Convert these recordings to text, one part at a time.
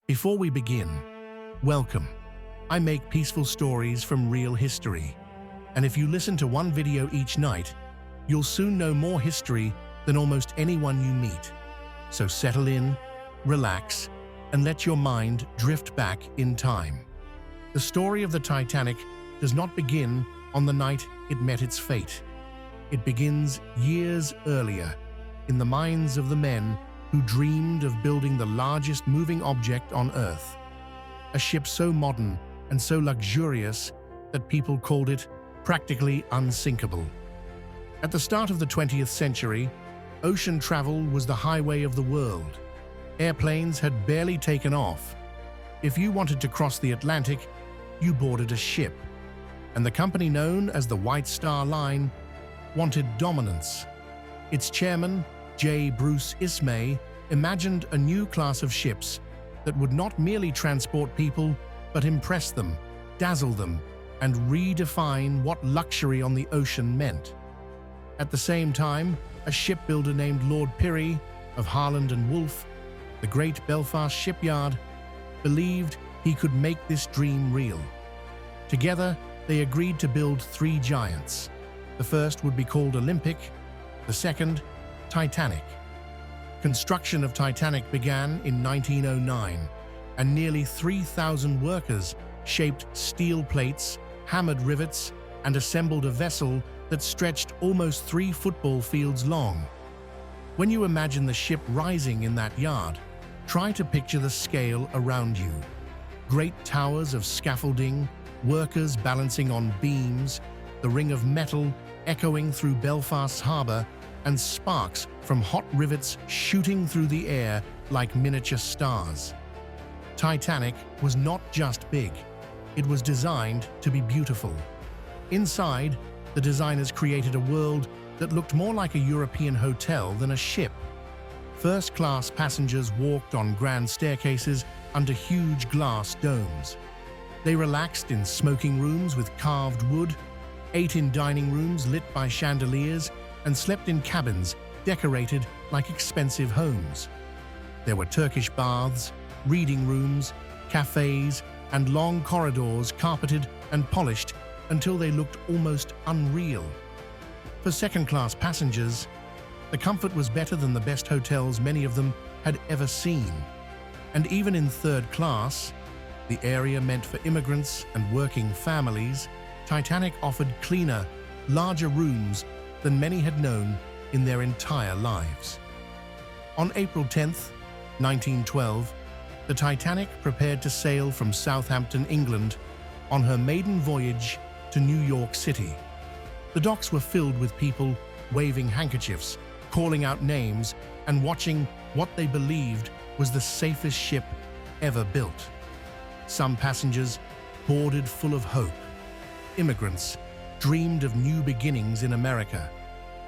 Before we begin, welcome. I make peaceful stories from real history. And if you listen to one video each night, you'll soon know more history than almost anyone you meet. So settle in, relax, and let your mind drift back in time. The story of the Titanic does not begin on the night it met its fate. It begins years earlier, in the minds of the men who dreamed of building the largest moving object on Earth. A ship so modern and so luxurious that people called it practically unsinkable. At the start of the 20th century, ocean travel was the highway of the world. Airplanes had barely taken off. If you wanted to cross the Atlantic, you boarded a ship. And the company known as the White Star Line wanted dominance. Its chairman, J. Bruce Ismay, imagined a new class of ships that would not merely transport people, but impress them, dazzle them, and redefine what luxury on the ocean meant. At the same time, a shipbuilder named Lord Pirrie of Harland and Wolff, the great Belfast shipyard, believed he could make this dream real. Together, they agreed to build three giants. The first would be called Olympic, the second, Titanic. Construction of Titanic began in 1909, and nearly 3,000 workers shaped steel plates, hammered rivets, and assembled a vessel that stretched almost 3 football fields long. When you imagine the ship rising in that yard, try to picture the scale around you. Great towers of scaffolding, workers balancing on beams, the ring of metal echoing through Belfast's harbour, and sparks from hot rivets shooting through the air like miniature stars. Titanic was not just big, it was designed to be beautiful. Inside, the designers created a world that looked more like a European hotel than a ship. First-class passengers walked on grand staircases under huge glass domes. They relaxed in smoking rooms with carved wood, ate in dining rooms lit by chandeliers, and slept in cabins decorated like expensive homes. There were Turkish baths, reading rooms, cafes, and long corridors carpeted and polished until they looked almost unreal. For second-class passengers, the comfort was better than the best hotels many of them had ever seen. And even in third class, the area meant for immigrants and working families, Titanic offered cleaner, larger rooms than many had known in their entire lives. On April 10, 1912, the Titanic prepared to sail from Southampton, England, on her maiden voyage to New York City. The docks were filled with people waving handkerchiefs, calling out names, and watching what they believed was the safest ship ever built. Some passengers boarded full of hope. Immigrants dreamed of new beginnings in America.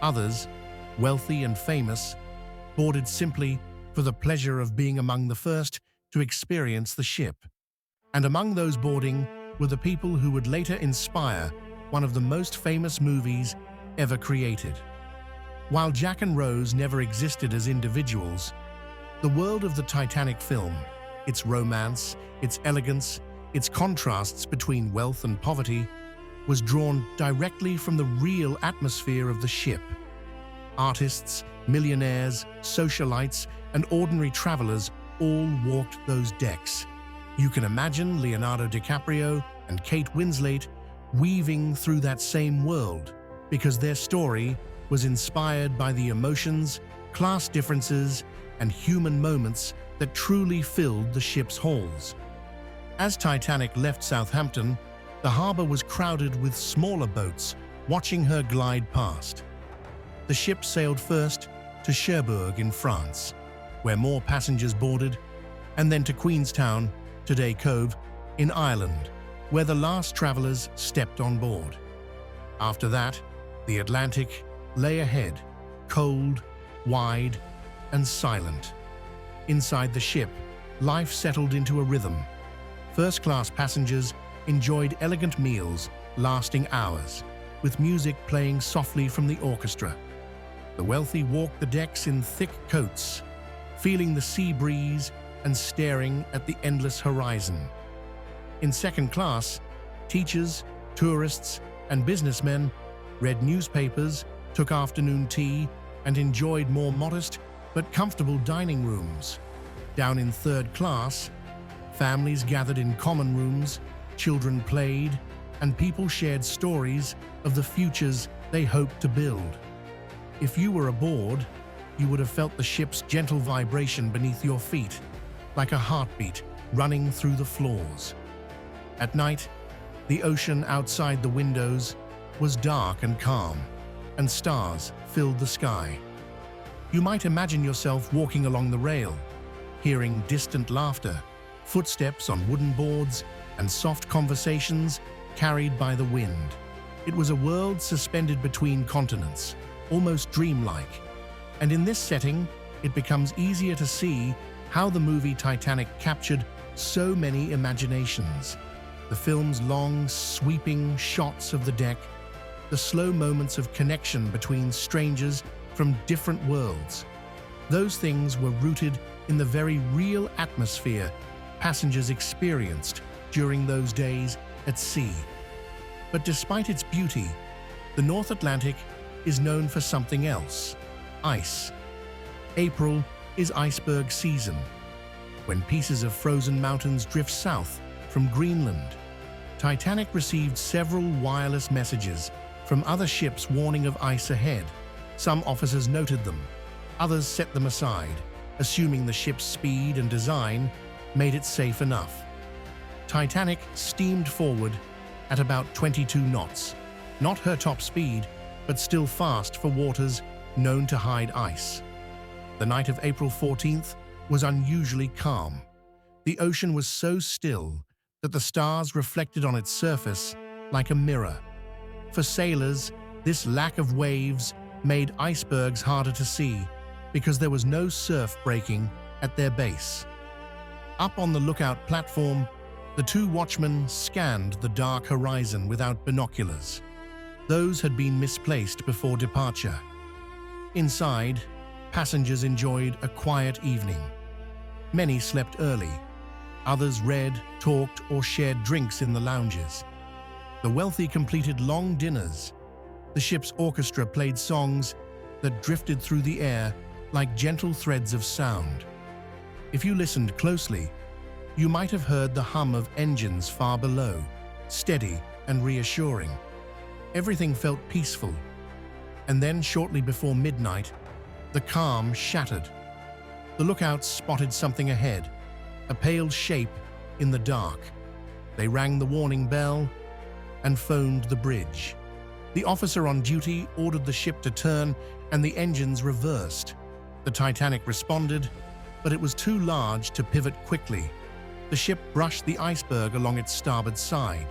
Others, wealthy and famous, boarded simply for the pleasure of being among the first to experience the ship. And among those boarding were the people who would later inspire one of the most famous movies ever created. While Jack and Rose never existed as individuals, the world of the Titanic film, its romance, its elegance, its contrasts between wealth and poverty, was drawn directly from the real atmosphere of the ship. Artists, millionaires, socialites, and ordinary travelers all walked those decks. You can imagine Leonardo DiCaprio and Kate Winslet weaving through that same world, because their story was inspired by the emotions, class differences, and human moments that truly filled the ship's halls. As Titanic left Southampton, the harbour was crowded with smaller boats watching her glide past. The ship sailed first to Cherbourg in France, where more passengers boarded, and then to Queenstown, today Cove, in Ireland, where the last travellers stepped on board. After that, the Atlantic lay ahead, cold, wide, and silent. Inside the ship, life settled into a rhythm. First-class passengers enjoyed elegant meals lasting hours, with music playing softly from the orchestra. The wealthy walked the decks in thick coats, feeling the sea breeze and staring at the endless horizon. In second class, teachers, tourists, and businessmen read newspapers, took afternoon tea, and enjoyed more modest but comfortable dining rooms. Down in third class, families gathered in common rooms, children played, and people shared stories of the futures they hoped to build. If you were aboard, you would have felt the ship's gentle vibration beneath your feet, like a heartbeat running through the floors. At night, the ocean outside the windows was dark and calm, and stars filled the sky. You might imagine yourself walking along the rail, hearing distant laughter, footsteps on wooden boards, and soft conversations carried by the wind. It was a world suspended between continents, almost dreamlike. And in this setting, it becomes easier to see how the movie Titanic captured so many imaginations. The film's long, sweeping shots of the deck, the slow moments of connection between strangers from different worlds. Those things were rooted in the very real atmosphere passengers experienced during those days at sea. But despite its beauty, the North Atlantic is known for something else: ice. April is iceberg season, when pieces of frozen mountains drift south from Greenland. Titanic received several wireless messages from other ships warning of ice ahead. Some officers noted them, others set them aside, assuming the ship's speed and design made it safe enough. Titanic steamed forward at about 22 knots, not her top speed, but still fast for waters known to hide ice. The night of April 14th was unusually calm. The ocean was so still that the stars reflected on its surface like a mirror. For sailors, this lack of waves made icebergs harder to see because there was no surf breaking at their base. Up on the lookout platform, the two watchmen scanned the dark horizon without binoculars. Those had been misplaced before departure. Inside, passengers enjoyed a quiet evening. Many slept early. Others read, talked, or shared drinks in the lounges. The wealthy completed long dinners. The ship's orchestra played songs that drifted through the air like gentle threads of sound. If you listened closely, you might have heard the hum of engines far below, steady and reassuring. Everything felt peaceful. And then, shortly before midnight, the calm shattered. The lookouts spotted something ahead, a pale shape in the dark. They rang the warning bell and phoned the bridge. The officer on duty ordered the ship to turn, and the engines reversed. The Titanic responded, but it was too large to pivot quickly. The ship brushed the iceberg along its starboard side.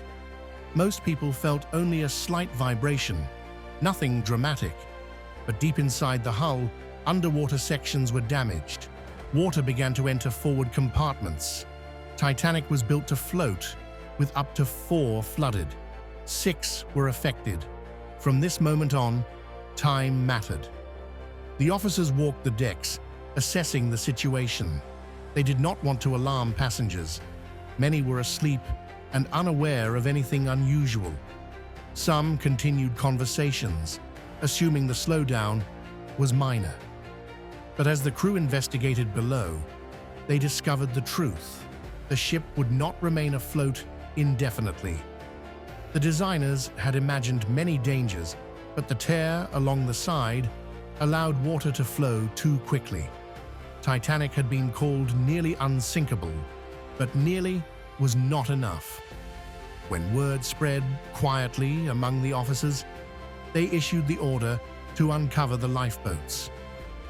Most people felt only a slight vibration, nothing dramatic. But deep inside the hull, underwater sections were damaged. Water began to enter forward compartments. Titanic was built to float, with up to 4 flooded. 6 were affected. From this moment on, time mattered. The officers walked the decks, assessing the situation. They did not want to alarm passengers. Many were asleep and unaware of anything unusual. Some continued conversations, assuming the slowdown was minor. But as the crew investigated below, they discovered the truth. The ship would not remain afloat indefinitely. The designers had imagined many dangers, but the tear along the side allowed water to flow too quickly. Titanic had been called nearly unsinkable, but nearly was not enough. When word spread quietly among the officers, they issued the order to uncover the lifeboats.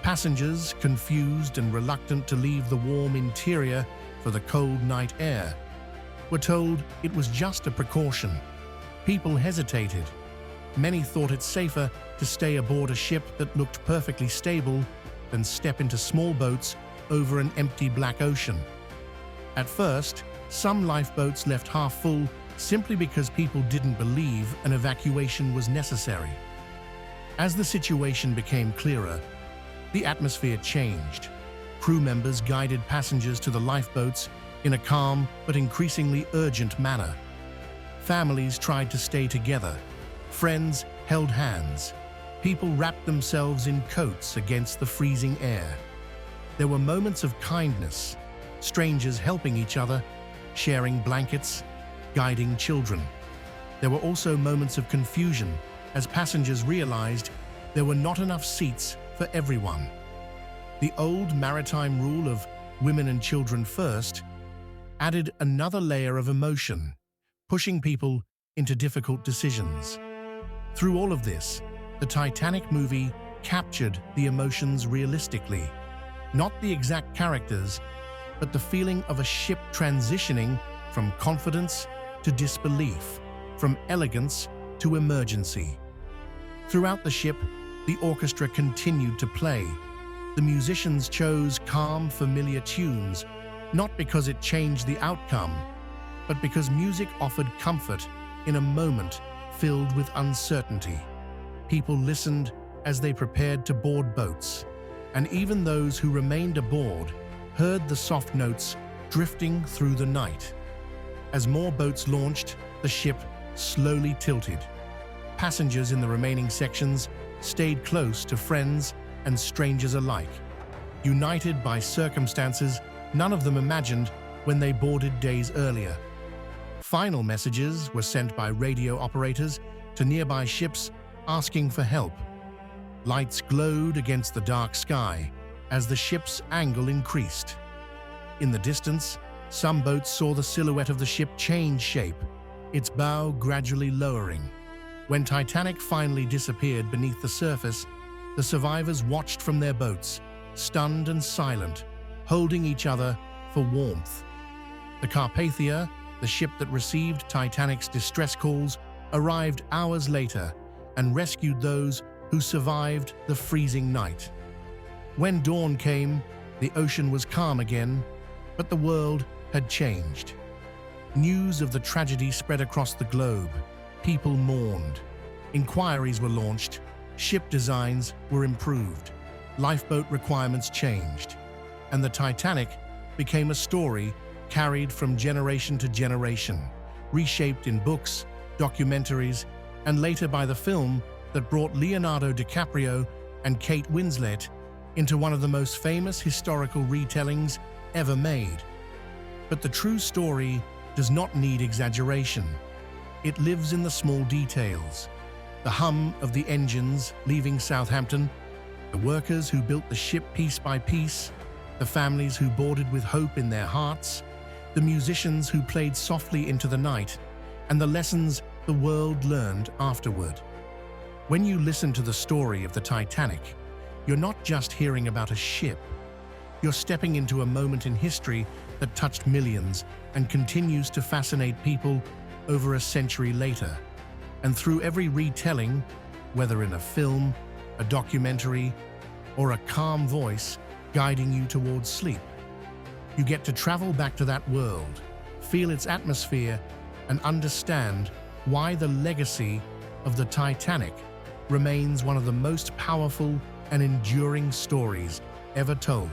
Passengers, confused and reluctant to leave the warm interior for the cold night air, were told it was just a precaution. People hesitated. Many thought it safer to stay aboard a ship that looked perfectly stable than step into small boats over an empty black ocean. At first, some lifeboats left half full simply because people didn't believe an evacuation was necessary. As the situation became clearer, the atmosphere changed. Crew members guided passengers to the lifeboats in a calm but increasingly urgent manner. Families tried to stay together. Friends held hands. People wrapped themselves in coats against the freezing air. There were moments of kindness, strangers helping each other, sharing blankets, guiding children. There were also moments of confusion as passengers realized there were not enough seats for everyone. The old maritime rule of women and children first added another layer of emotion, pushing people into difficult decisions. Through all of this, the Titanic movie captured the emotions realistically. Not the exact characters, but the feeling of a ship transitioning from confidence to disbelief, from elegance to emergency. Throughout the ship, the orchestra continued to play. The musicians chose calm, familiar tunes, not because it changed the outcome, but because music offered comfort in a moment filled with uncertainty. People listened as they prepared to board boats, and even those who remained aboard heard the soft notes drifting through the night. As more boats launched, the ship slowly tilted. Passengers in the remaining sections stayed close to friends and strangers alike, united by circumstances none of them imagined when they boarded days earlier. Final messages were sent by radio operators to nearby ships asking for help. Lights glowed against the dark sky as the ship's angle increased. In the distance, some boats saw the silhouette of the ship change shape, its bow gradually lowering. When Titanic finally disappeared beneath the surface, the survivors watched from their boats, stunned and silent, holding each other for warmth. The Carpathia, the ship that received Titanic's distress calls, arrived hours later and rescued those who survived the freezing night. When dawn came, the ocean was calm again, but the world had changed. News of the tragedy spread across the globe. People mourned. Inquiries were launched. Ship designs were improved. Lifeboat requirements changed. And the Titanic became a story carried from generation to generation, reshaped in books, documentaries, and later by the film that brought Leonardo DiCaprio and Kate Winslet into one of the most famous historical retellings ever made. But the true story does not need exaggeration. It lives in the small details. The hum of the engines leaving Southampton, the workers who built the ship piece by piece, the families who boarded with hope in their hearts, the musicians who played softly into the night, and the lessons the world learned afterward. When you listen to the story of the Titanic, you're not just hearing about a ship. You're stepping into a moment in history that touched millions and continues to fascinate people over a century later. And through every retelling, whether in a film, a documentary, or a calm voice guiding you towards sleep, you get to travel back to that world, feel its atmosphere, and understand why the legacy of the Titanic remains one of the most powerful and enduring stories ever told.